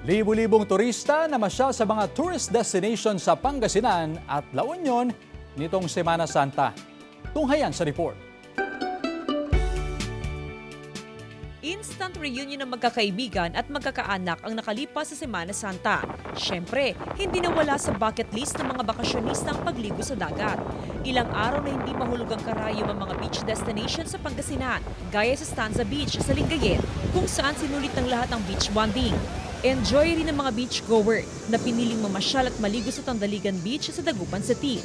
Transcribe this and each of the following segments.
Libu-libong turista namasyal sa mga tourist destination sa Pangasinan at La Union nitong Semana Santa. Tunghayan sa report. Instant reunion ng magkakaibigan at magkakaanak ang nakalipas sa Semana Santa. Siyempre, hindi nawala sa bucket list ng mga bakasyonista ang pagligo sa dagat. Ilang araw na hindi mahulog ang karayom ang mga beach destination sa Pangasinan, gaya sa Stanza Beach sa Lingayen, kung saan sinulit ng lahat ang beach bonding. Enjoy rin ng mga beachgoer na piniling mamasyal at maligo sa Tandaligan Beach sa Dagupan City.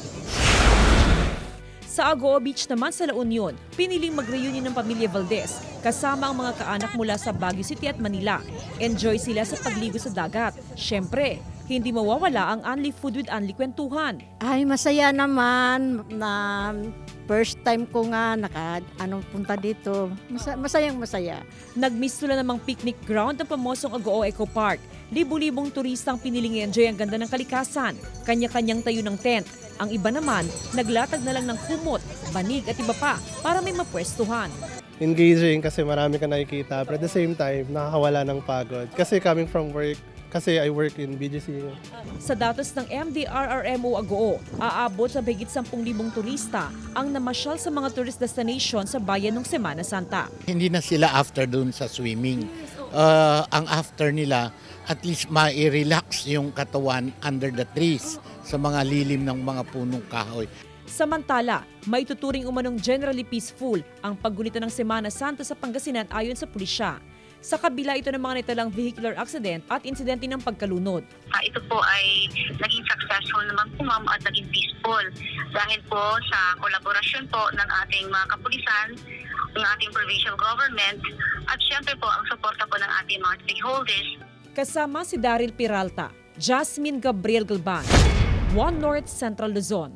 Sa Agoo Beach naman sa La Union, piniling mag-reunion ng pamilya Valdez kasama ang mga kaanak mula sa Baguio City at Manila. Enjoy sila sa pagligo sa dagat. Siyempre, hindi mawawala ang Unli Food with Unli Kwentuhan. Ay, masaya naman na first time ko nga punta dito. Masayang masaya. Nagmistula namang picnic ground ng pamosong Agoo Eco Park. Libu-libong turista ang piniling i-enjoy ang ganda ng kalikasan. Kanya-kanyang tayo ng tent. Ang iba naman, naglatag na lang ng kumot, banig at iba pa para may mapwestuhan. Engaging kasi marami ka nakikita, but at the same time, nakakawala ng pagod. Kasi coming from work, kasi I work in BGC. Sa datos ng MDRRMO Agoo, aabot sa higit 10,000 turista ang namasyal sa mga tourist destination sa bayan ng Semana Santa. Hindi na sila after dun sa swimming. Ang after nila, at least mai-relax yung katawan under the trees sa mga lilim ng mga punong kahoy. Samantala, may tuturing umanong generally peaceful ang paggunita ng Semana Santa sa Pangasinan ayon sa pulisya. Sa kabila ito ng mga nitalang vehicular accident at insidente ng pagkalunod. Ito po ay naging successful naman po ma'am at naging peaceful dahil po sa kolaborasyon po ng ating mga kapulisan, ng ating provincial government at syempre po ang suporta po ng ating mga stakeholders. Kasama si Daryl Peralta, Jasmine Gabriel Galban, One North Central Luzon.